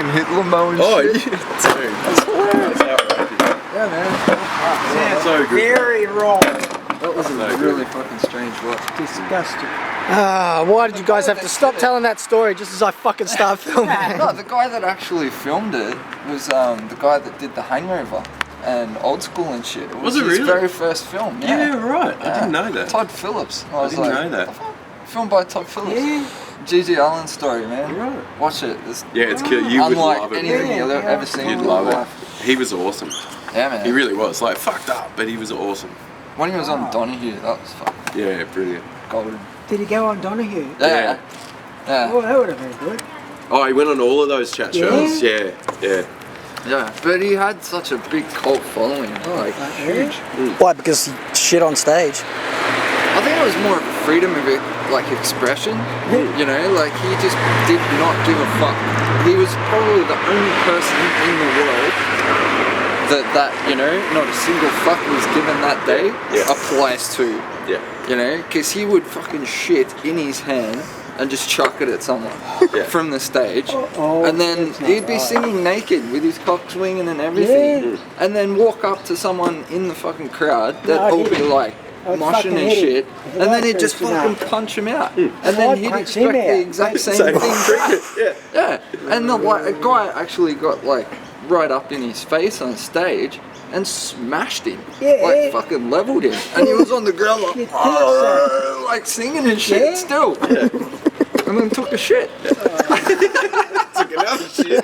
Hitler mode. Oh, shit. yeah, dude. That's hilarious. Yeah, man. Sounds so good. Very wrong. That was a really fucking strange watch. Disgusting. Why did you guys have to stop telling that story just as I fucking start filming? No, the guy that actually filmed it was the guy that did The Hangover and Old School and shit. It was it his really? very first film. Yeah, right. I didn't know that. Todd Phillips. I didn't know that. Filmed by Todd Phillips. Yeah. GG Allan story, man. Right. Watch it. It's Yeah, it's cool. You would unlike love it. anything you've ever seen You'd in your love life. it. He was awesome. Yeah, man. He really was. Like, fucked up, but he was awesome. When he was on Donahue, that was fucking Yeah, brilliant. golden. Did he go on Donahue? Yeah. Oh, that would have been good. Oh, he went on all of those chat shows. Yeah, yeah. Yeah, but he had such a big cult following, like huge. Why? Because he shit on stage. I think it was more of a freedom of expression, you know, like he just did not give a fuck. He was probably the only person in the world that you know, not a single fuck was given that day applies to. Yeah. You know, because he would fucking shit in his hand and just chuck it at someone from the stage, and then he'd be singing naked with his cock swinging and everything, and then walk up to someone in the fucking crowd that all be like moshing and shit, and then he'd just fucking punch him out, and then he'd expect the exact same thing back. Yeah, and the a guy actually got like right up in his face on stage and smashed him, like fucking leveled him, and he was on the ground like, oh, like singing and shit still, and then took a shit. Took another shit.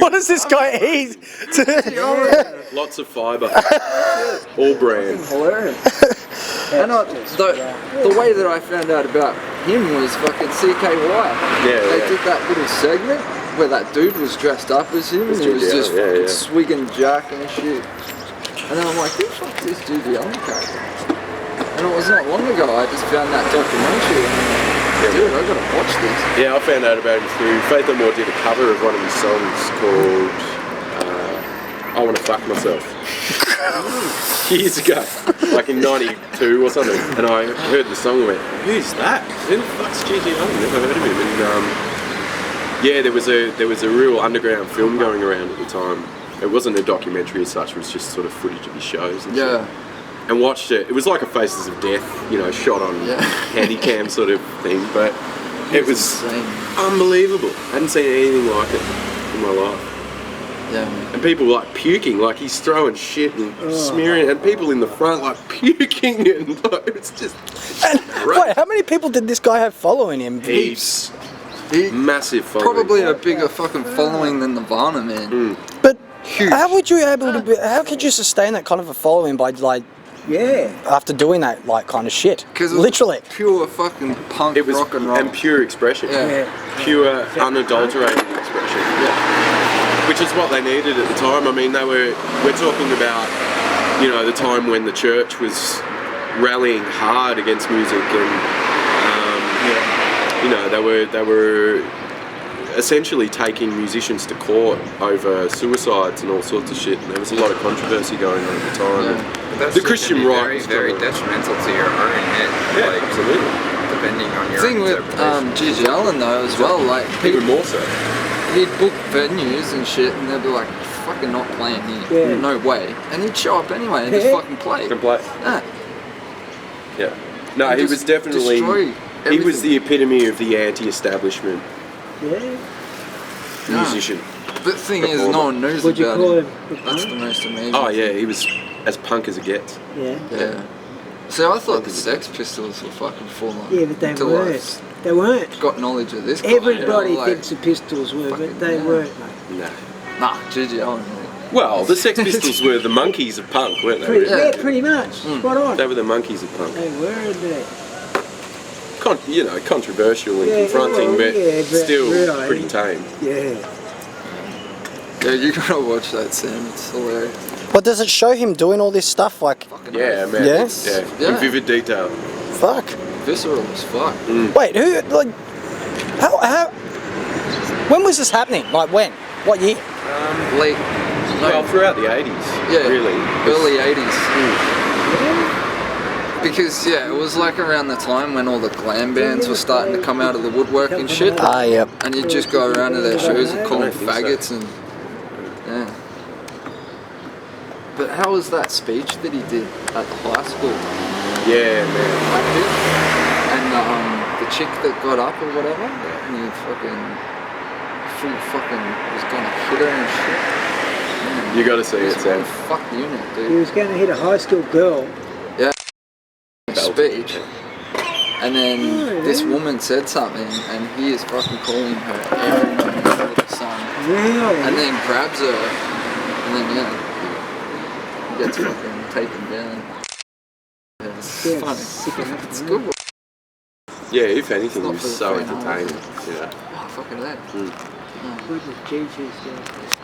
What does this guy eat? Lots of fibre. All brand. Hilarious. And the way that I found out about him was fucking CKY. They did that little segment where that dude was dressed up as him, and he was just fucking swigging jack and shit. And then I'm like, who the fuck is this GG Allan character? And it was not long ago I just found that documentary, and I'm like, dude, I gotta watch this. Yeah, I found out about him through Faith No More did a cover of one of his songs called I Wanna Fuck Myself. Years ago, like in '92 or something, and I heard the song and went, who's that? Who the fuck's GG Allan? Never heard of him. And yeah, there was a real underground film going around at the time. It wasn't a documentary as such, it was just sort of footage of his shows and shit. And watched it. It was like a Faces of Death, you know, shot on handycam sort of thing, but it was unbelievable. I hadn't seen anything like it in my life. Yeah, man. And people like puking, like he's throwing shit and smearing, and people in the front like puking, and like, it's just. Wait, how many people did this guy have following him? Heaps. Massive following. Probably a bigger fucking following than Nirvana, man. But how would you able to? How could you sustain that kind of a following by like? After doing that, like, kind of shit. Because literally pure fucking punk rock and roll. And pure expression. Pure, unadulterated expression. Which is what they needed at the time. I mean, we're talking about, you know, the time when the church was rallying hard against music, and you know, they were essentially taking musicians to court over suicides and all sorts of shit, and there was a lot of controversy going on at the time. The Christian right was very detrimental to your art and hit. Like, absolutely. Depending on your thing with GG Allan though as well, like even more so. He'd book venues and shit, and they'd be like, "Fucking not playing here, no way," and he'd show up anyway and just fucking play. Yeah. No, he was definitely. He was the epitome of the anti-establishment musician. The thing is, no one knows about him. That's the most amazing. Oh yeah, he was as punk as it gets. Yeah. So I thought the Sex Pistols were fucking full on. Yeah, but they weren't. They weren't. Got knowledge of this guy. Everybody thinks the Pistols were, but they weren't, mate. Nah, GG Allan. Well, the Sex Pistols were the monkeys of punk, weren't they? Pretty much. Spot on. They were the monkeys of punk. They were, they. You know, controversial and confronting, but still pretty tame. Yeah, you gotta watch that, Sam. It's hilarious. But does it show him doing all this stuff, like? Yeah, man. In vivid detail. Fuck. Visceral as fuck. Wait, who? Like, how? When was this happening? Like when? What year? Late. Well, throughout the 80s. Yeah. Really. Early 80s. Because yeah, it was like around the time when all the glam bands were starting to come out of the woodwork and shit. Ah, yep. And you'd just go around to their shows and call them think so. faggots and yeah. But how was that speech that he did at the high school? Yeah, man. And the chick that got up or whatever, and he fucking was gonna hit her and shit. Man, You gotta see it, this Sam. one fuck unit, He dude. was going to hit a high school girl. Speech. And then this woman said something, and he is fucking calling her every little son. Really? And then grabs her, and then he gets fucking taken down. Yeah, it's funny. Sick of it, It's man. good. Yeah, if anything, It's not he was for the so faint of heart. entertaining. Yeah. Oh, fucking that. Good with GG's doing.